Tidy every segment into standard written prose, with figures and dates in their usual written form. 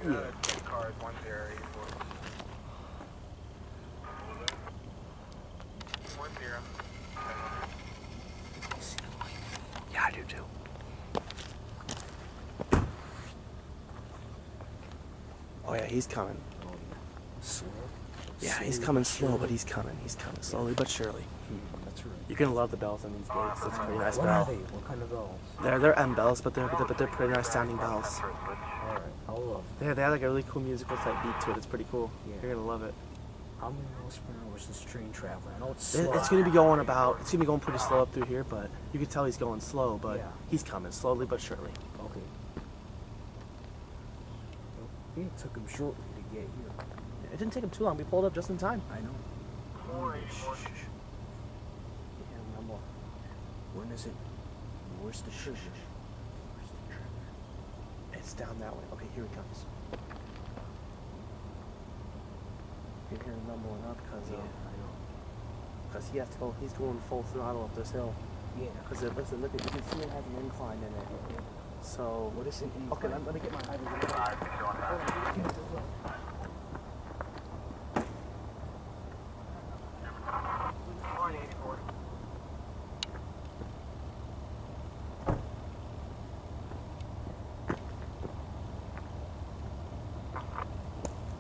Yeah. Cars 1084. 10. Yeah, I do too. Oh yeah, he's coming. Oh, yeah. Slow? Yeah, he's coming slow, but he's coming. He's coming slowly but surely. That's right. You're gonna love the bells on these gates. That's a pretty nice What bell. are they? What kind of bells? They're M bells, but they're pretty nice sounding bells. Alright, I'll love. They have like a really cool musical type beat to it. It's pretty cool. Yeah. You're gonna love it. How many miles per hour is this train traveling? I know it's slow. It's gonna be going pretty slow up through here, but you can tell he's going slow, but Yeah. he's coming slowly but surely. Okay. Well, it took him shortly to get here. It didn't take him too long. We pulled up just in time. I know. 484. Yeah, remember. When is it? Where's the trigger? It's down that way. Okay, here he comes. You're hearing him rumbling up because Yeah, I know. he has to go. He's going full throttle up this hill. Yeah. Because listen, look, you can see it has an incline in it. So What is it? okay, let me get my hydrogen.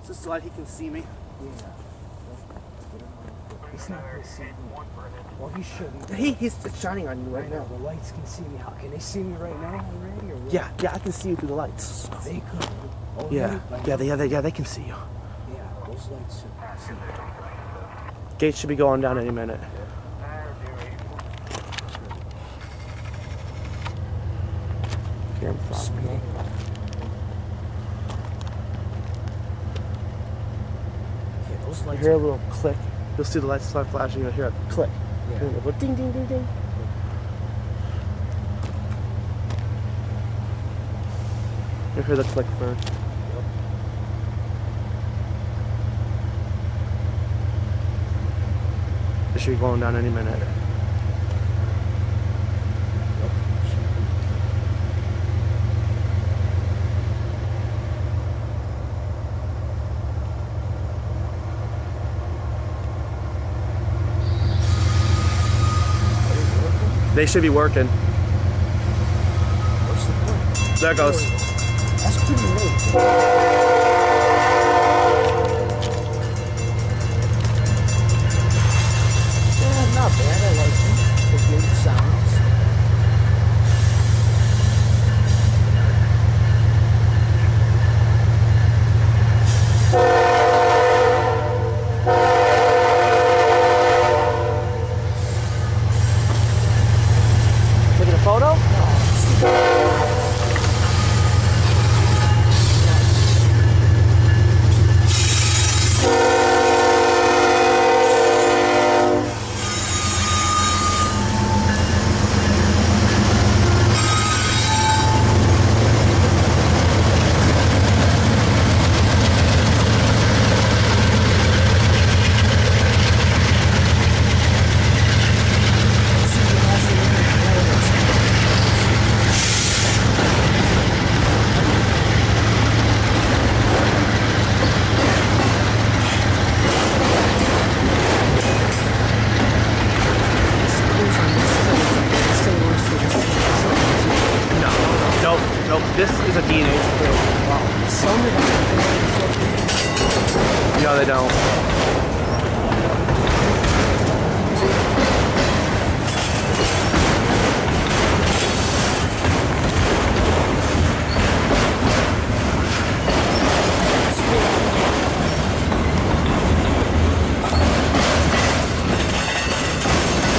Just so that he can see me. Yeah. He's not going to see me. Well, he shouldn't. He's shining on you right now. The lights can see me. How can they see me right now already? Or what? Yeah, I can see you through the lights. They could. Oh, Yeah, really? yeah, they can see you. Yeah, those lights should see me. Gate should be going down any minute. Hear him Speeding. Yeah, those You lights. hear a little click. You'll see the lights start flashing. You'll hear a click. Yeah. And it'll go ding, ding, ding, ding. You'll hear the click first. It should be going down any minute. They should be working. What's the point? There it goes. That's pretty late. Yeah, not bad. I like them. The good sounds. Taking a photo? Nope. This is a DNA drill. No, they don't.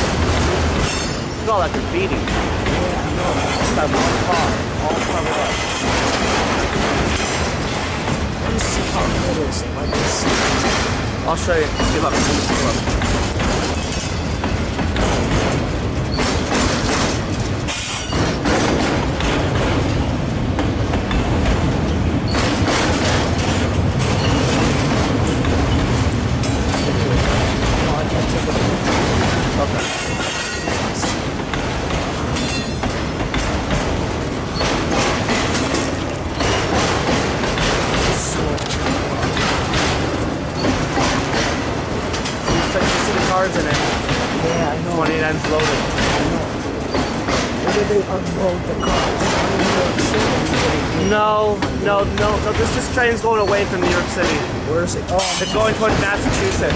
Look at all that graffiti. It's that one car, all covered up. Let me see how good it is. Like this. I'll show you. Give up. Give up. cars in it. Yeah, I know. 28N's loaded. I know. Where did they unload the cars? No. This train's going away from New York City. Where is it? Oh, It's going towards Massachusetts.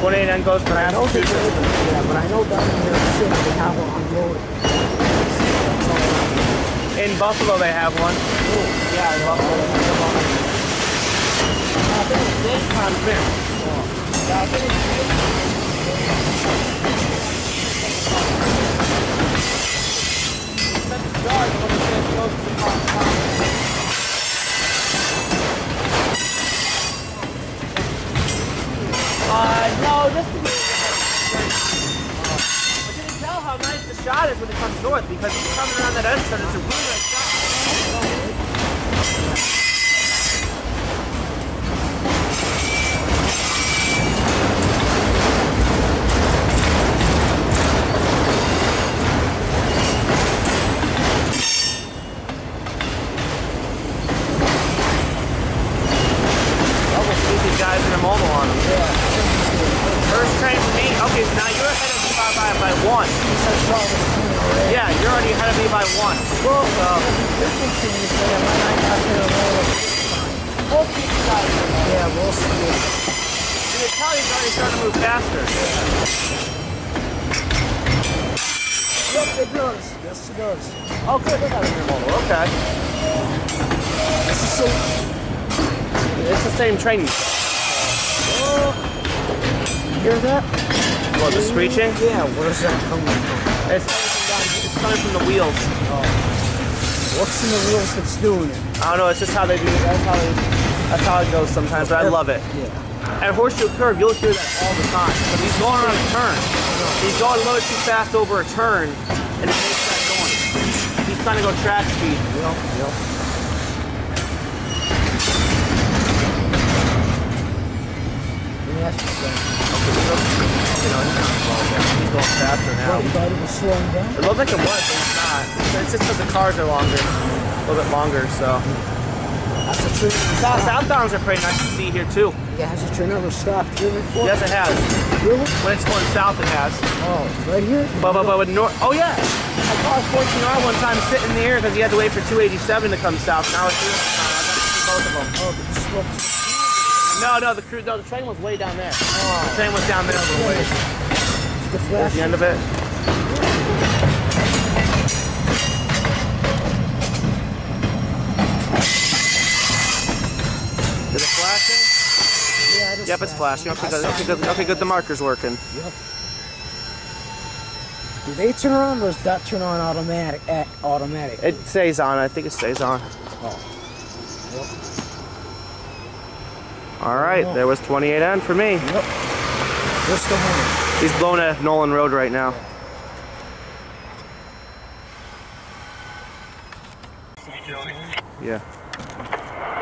28N goes to Massachusetts. yeah, but I know down in New York City they have one unloaded. In Buffalo they have one. Yeah, in Buffalo they have one. No, just to be. But you can tell how nice the shot is when it comes north because if you're coming around that edge, it's a really nice shot. Guys in a mobile on them. Yeah. First train for me. Okay, so now you're ahead of me by one. Yeah, you're already ahead of me by one. Well, this one seems that I might not have to roll. We'll keep you guys in there. Yeah, we'll see. You can tell he's already starting to move faster. Yep, it does. Yes, it does. Oh, good. Look at it in your mobile. Okay. This is so. It's the same train. Oh, you hear that? What, the screeching? Yeah, where's that coming from? It's coming from the wheels. Oh. What's in the wheels that's doing it? I don't know, it's just how they do it. That's how it goes sometimes, but I love it. Yeah. At Horseshoe Curve, you'll hear that all the time. Because he's going around a turn. He's going a little too fast over a turn, and it makes that noise. He's trying to go track speed. Yep. He's going faster now. You thought it was slowing down? It looked like it was, but it's not. It's just because the cars are longer, a little bit longer, so. That's a train. Southbounds are pretty nice to see here too. Yeah, has the train ever stopped here before? Yes, it has. Really? When it's going south, it has. Oh, right here? But with north, oh yeah. I caught a 14R one time sitting in the air because he had to wait for 287 to come south. Now it's here. I got to see both of them. Oh, but you spoke to No, the train was way down there. Oh. The train was down there a little ways. the There's flash. the end of it. Is it flashing? Yeah, it is Yep, it's flashing. Okay, good. The marker's working. Yep. Do they turn on, or does that turn on automatic? Automatic. It stays on. I think it stays on. Oh. Yep. All right, there was 28N for me. Yep. What's the home? He's blowing at Nolan Road right now. Yeah.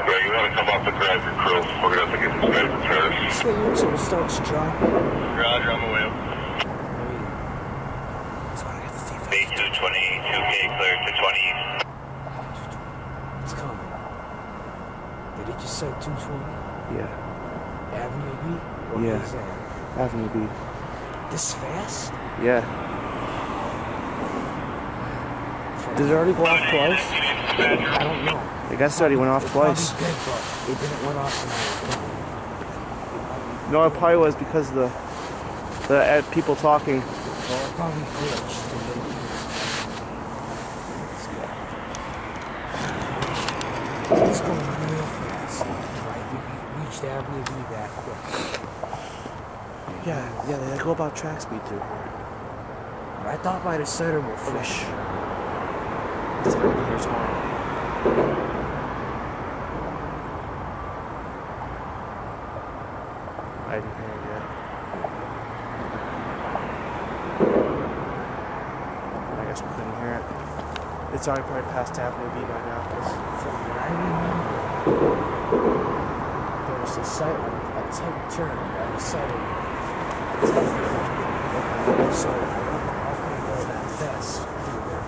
Yeah, you want to come up and grab your crew. We're going to have to get this guy repaired. Stay here till it starts dropping. Roger, on the way up. B222K clear to 20 east. It's coming. Did it just say 220? Yeah. Avenue B? What Yeah. is that? Avenue B. This fast? Yeah. Did it already go off twice? I don't know. I guess it already went off twice. Probably good, but it didn't went off tonight. No, it probably was because of the people talking. Well, it probably glitched. It's going real fast. Like, we reached Avenue B that quick. Yeah, they go about track speed through here. But I thought by the center were fish. Here's home. I didn't hear it yet. I guess we couldn't hear it. It's already probably past Avenue B by now. From what I remember, there was a tight turn by the side of so how can it go that fast through there?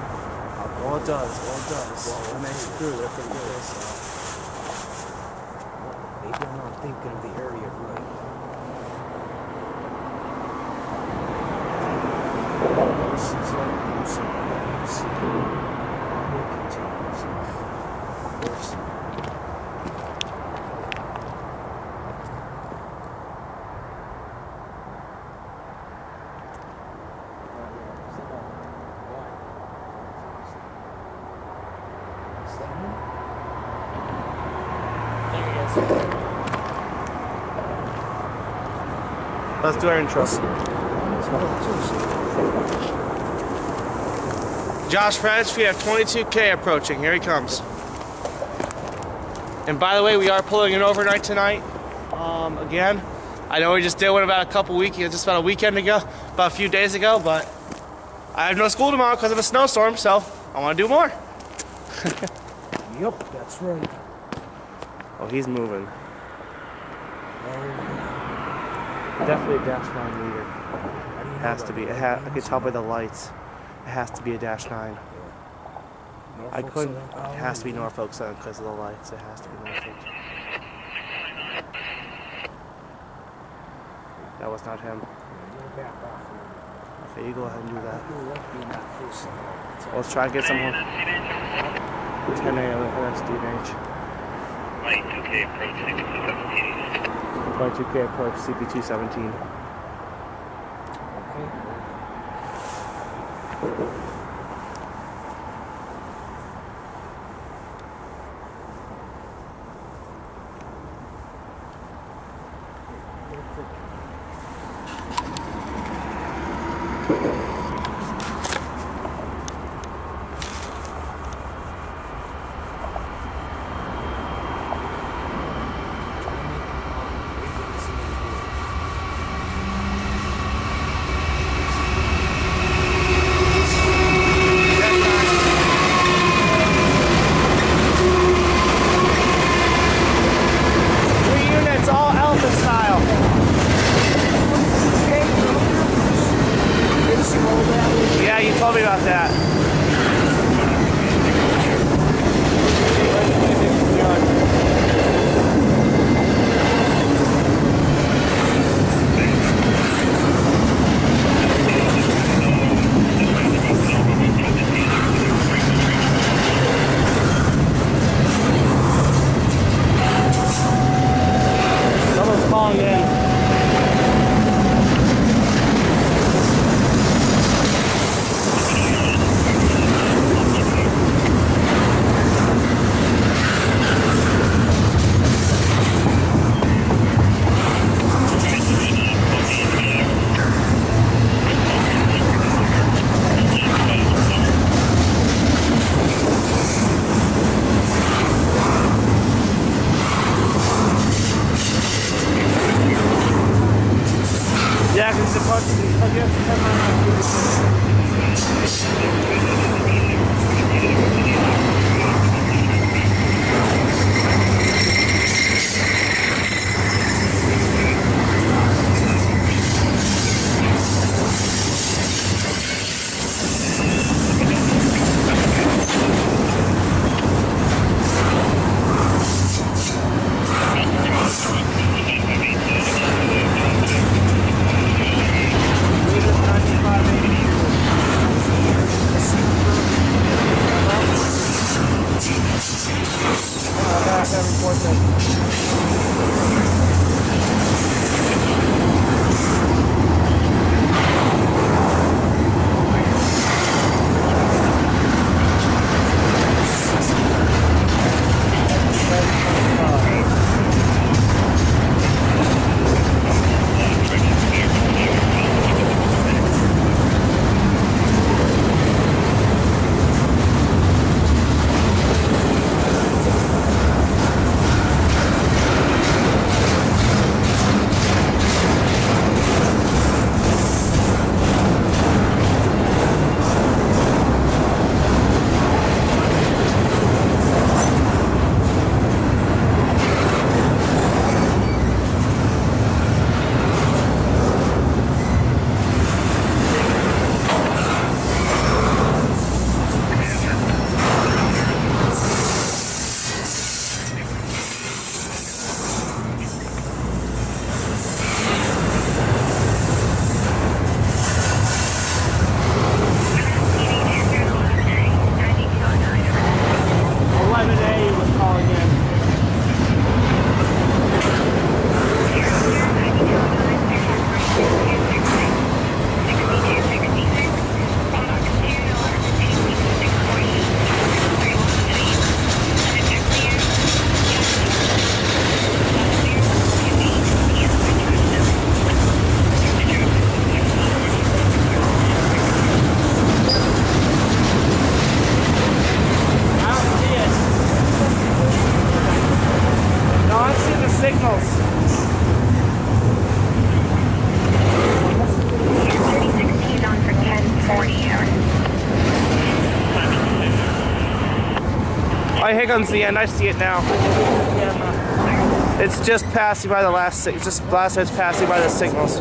Well, it does. It makes it through there pretty good. Maybe I'm not thinking of the area right. I this is like Lucy. Let's do our intro. Josh French, we have 22K approaching. Here he comes. And by the way, we are pulling an overnight tonight. Again, I know we just did one about just about a weekend ago, about a few days ago, but I have no school tomorrow because of a snowstorm, so I want to do more. Yep, that's right. Oh, he's moving. Oh, Definitely a -9 leader. It has to be. I can tell by the lights. It has to be a -9. I couldn't. It has to be Norfolk Southern because of the lights. It has to be Norfolk. That was not him. Okay, you go ahead and do that. Well, let's try and get someone. 10 a.m. That's DNH. 22K approach CP217. 22K approach CP217. Yeah, you told me about that. Someone's calling in. Yeah, because the park is comes the end. I see it now. It's just passing by the last. It's just last. It's passing by the signals.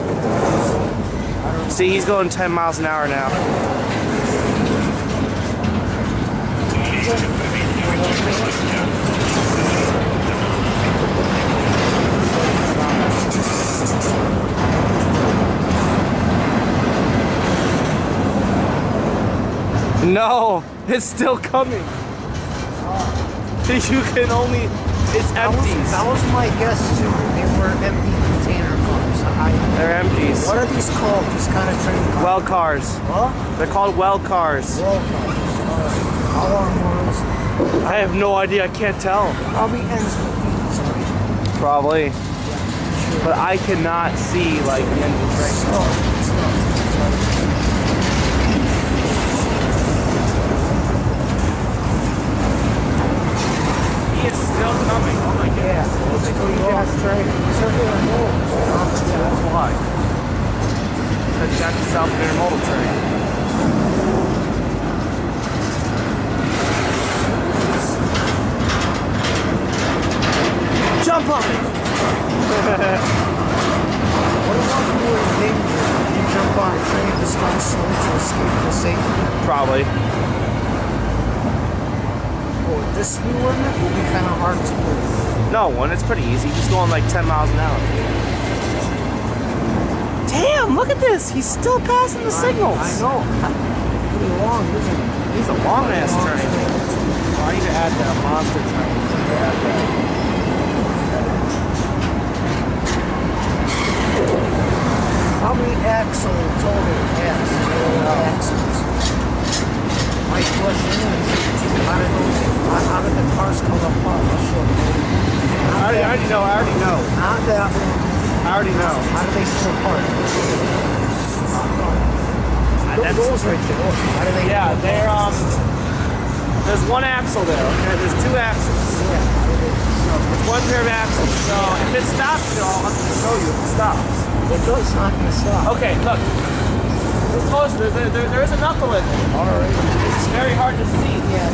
See, he's going 10 miles an hour now. No, it's still coming. You can only, it's empties. That was my guess too. They were empty container cars. They're empties. What are these called? These kind of train cars? Well cars. What? They're called well cars. Well cars. How long was? I have no idea. I can't tell. Probably ends with these, right? Probably. Yeah, sure. But I cannot see like the end of the train. He is still coming. Oh my God. Yeah. Let's go gas train. That's why. Because that's the South Intermodal train. Jump on it! What about more dangerous? You jump on a train that's going slow to escape the safety? Probably. Oh, this speed limit will be kind of hard to move. No one, it's pretty easy. He's going like 10 miles an hour. Damn, look at this. He's still passing the signals. I know. Pretty long, isn't it? He's a long ass train. Oh, I need to add that monster train. Add that. How many axles total has? Axles. My question is, how did the cars come apart? I already know. Not that one. I already know. How do they come apart? Those right there. How do they Yeah, come they're apart? there's one axle there, okay? There's two axles. Yeah. It's one pair of axles. So if it stops, I'll show you if it stops. It does not going to stop. Okay, look. It's close. There is a knuckle in there. Alright. It's very hard to see. Yeah.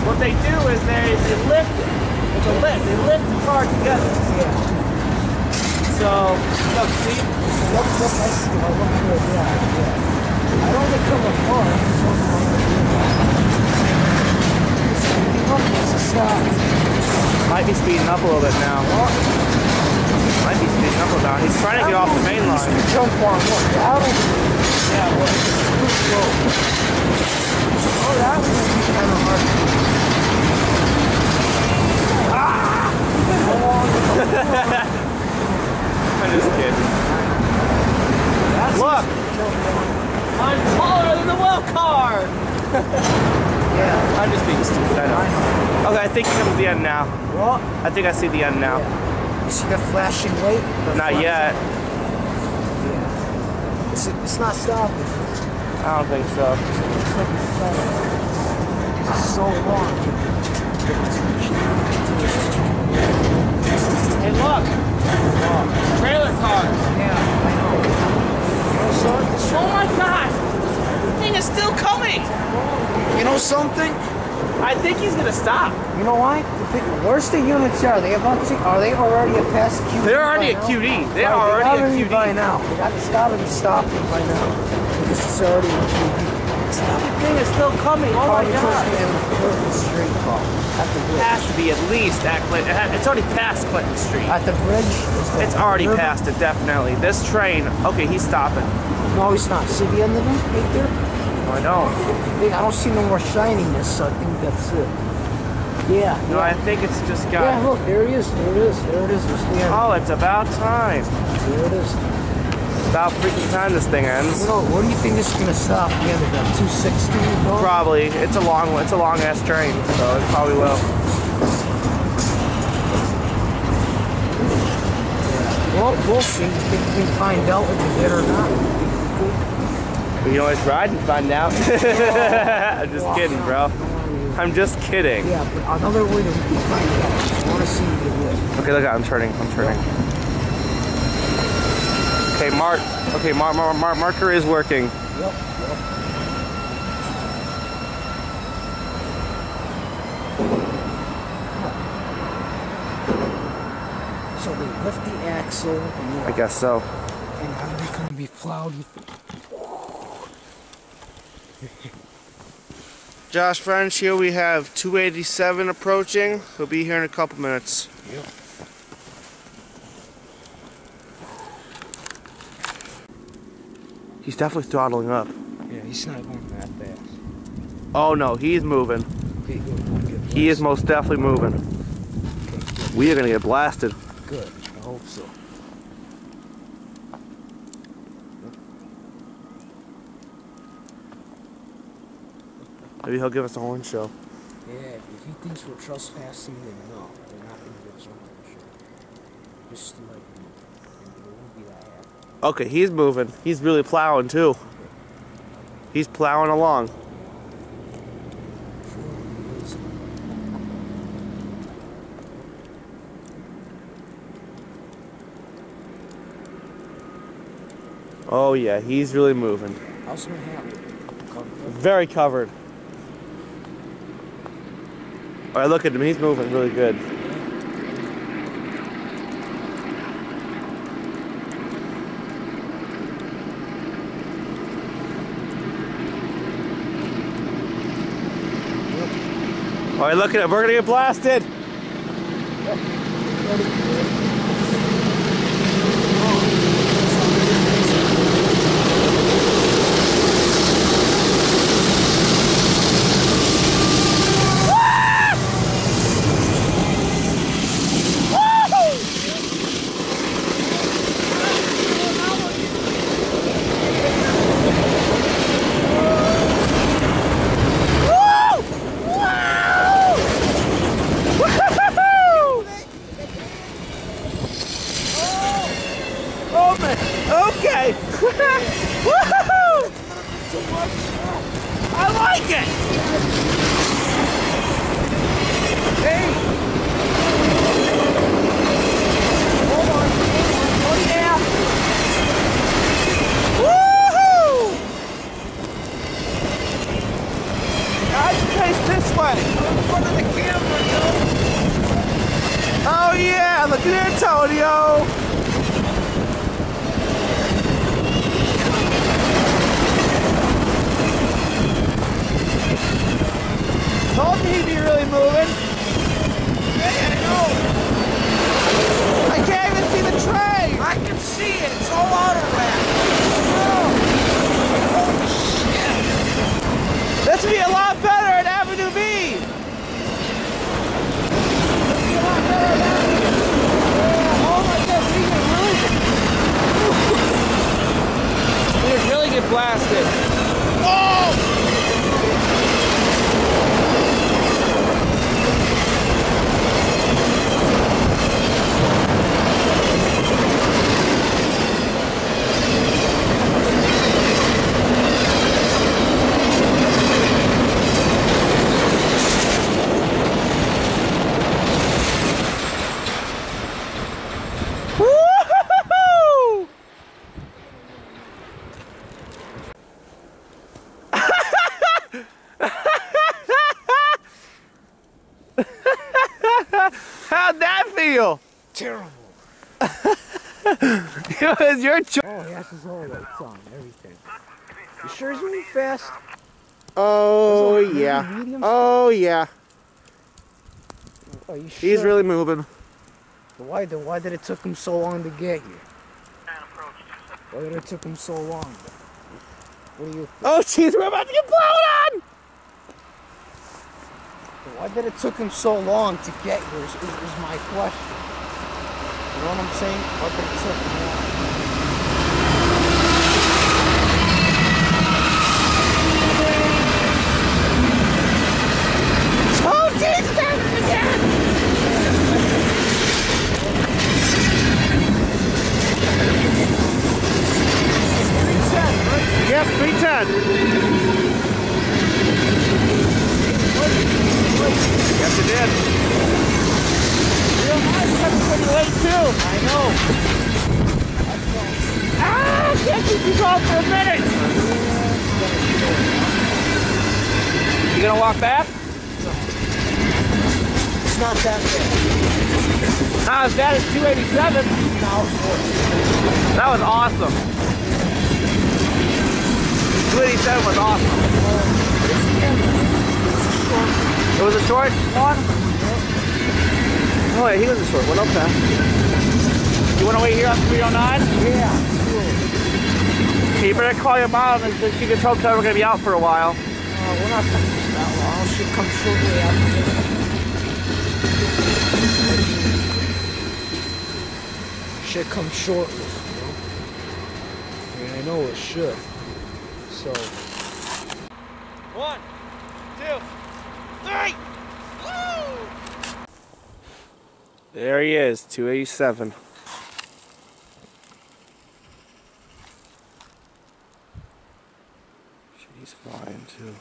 What they do is they lift it. It's a lift. They lift the car together. Yeah. So, look, see? Look, I see. I look good. Yeah. I don't think come apart. It's a stop. Might be speeding up a little bit now. Might be speeding up a little bit. He's trying to get off the main line. Jump on. Look, that'll be. Yeah, well, Too slow. Oh, that would be kind of hard. I'm just kidding. Look! I'm taller than the well car! Yeah. I'm just being stupid, I know. Okay, I think he comes to the end now. What? I think I see the end now. Yeah. You see the flashing light? Not yet. Yeah. It's not stopping. I don't think so. It's so long. Hey, look! Trailer cars! Yeah, I know. Oh my God! The thing is still coming! You know something? I think he's gonna stop. You know why? Where's the units are? Are they already at past QD? They're already at QD. They are already at QD. By now. It's gotta be stopping by now. Because it's already at QD. The thing is still coming. Oh my God! Street at the bridge. It has to be at least at Clinton. It's already past Clinton Street. At the bridge? It's already past it, definitely. This train, okay, he's stopping. No, he's not. See the end of him right there? No, I don't. I don't see no more shininess, so I think that's it. Yeah. No, I think it's just got... Yeah, look, there he is. There it is. There it is. There's the end. Oh, it's about time. There it is. It's about freaking time this thing ends. You know, what do you think is going to stop the end of that? 260? Probably. It's a long ass train, so it probably will. Well, we'll see. You think we can find out if we did or not? We can always ride and find out. I'm just kidding, bro. I'm just kidding. Yeah, but another way that we can find out. I want to see if you would. Okay, look, I'm turning. Okay, marker is working. Yep. So they lift the axle. And I guess so. And how are they going to be plowed? Josh, friends, here we have 287 approaching. He'll be here in a couple minutes. Yep. He's definitely throttling up. Yeah, he's not going that fast. Oh no, he's moving. Okay, good. He is most definitely moving. Okay, We are gonna get blasted. good. I hope so. Maybe he'll give us a horn show. Yeah, if he thinks we're trespassing, then no, we're not going to get something to show. Just like, it won't be that happy. Okay, he's moving. He's really plowing too. He's plowing along. Oh yeah, he's really moving. How's my hat? Very covered. Alright, look at him. He's moving really good. Alright, look at it. We're gonna get blasted. Okay. Woohoo! I like it. Hey. Hold on. Oh yeah. Woohoo! Guys, face this way. In front of the camera, yo. Oh yeah, look at Antonio. Told you he'd be really moving. Yeah, I know. I can't even see the tray. I can see it. It's all auto wrap. Holy shit. This would be a lot better at Avenue B. We could really get blasted. Oh! How'd that feel? Terrible. It was your choice. Oh, he has his whole lights on, everything. You sure he's moving fast? Oh yeah. Oh yeah. Are you sure? He's really moving. Why did it took him so long to get here? Why did it took him so long? What do you think? Oh jeez, we're about to get blown on! Why did it took him so long to get here is my question. You know what I'm saying? Why did it take him long? Oh jeez, that's again! Yep, 310. Yes, it did. I kept pretty late too. I know. Ah, I can't keep you going for a minute. You gonna walk back? It's not that bad. Not as bad as 287. Now it's worse. That was awesome. 287 was awesome. This again, It was a short one? Oh wait, he was a short one, okay. You want to wait here on 309? yeah, sure. You better call your mom and she can tell we're going to be out for a while. We're not coming that long. She'll come shortly after this. Should come shortly, you know? I mean, I know it should. So. 1, 2, 3! Woo! There he is, 287. He's flying too.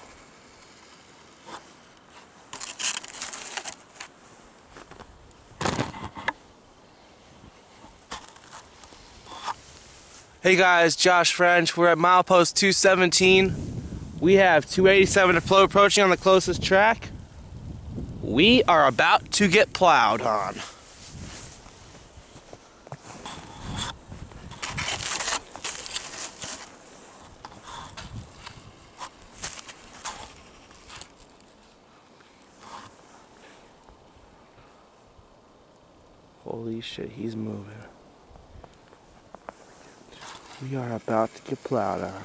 Hey guys, Josh French. We're at milepost 217. We have 287 to flow approaching on the closest track. We are about to get plowed on. Holy shit, he's moving. We are about to get plowed on.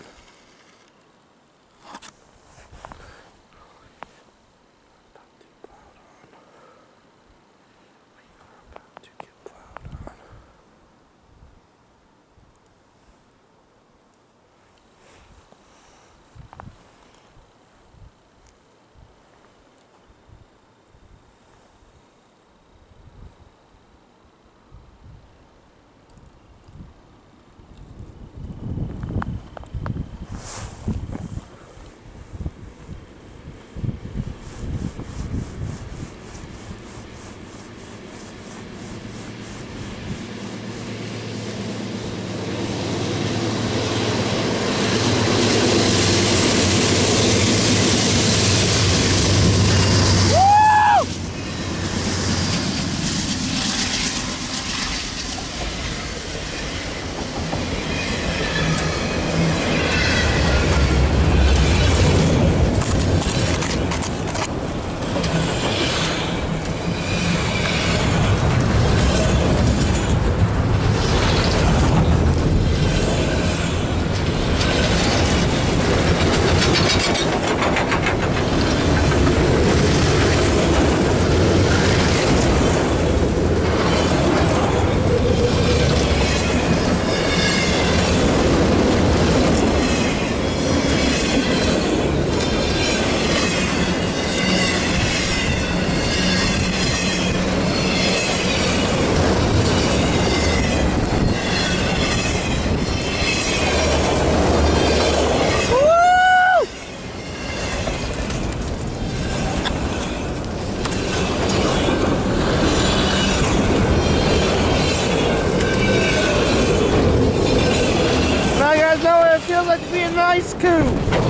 Feels like to be a nice coup.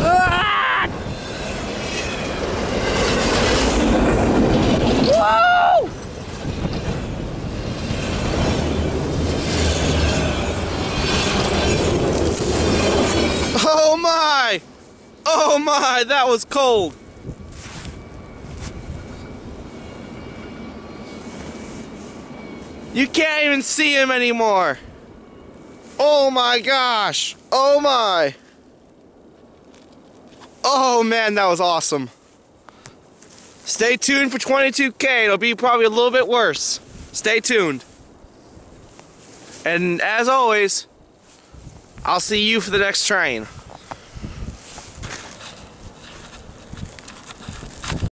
Ah! Whoa! Oh my! Oh my, that was cold. You can't even see him anymore. Oh my gosh! Oh my! Oh man, that was awesome. Stay tuned for 22K. It'll be probably a little bit worse. Stay tuned. And as always, I'll see you for the next train.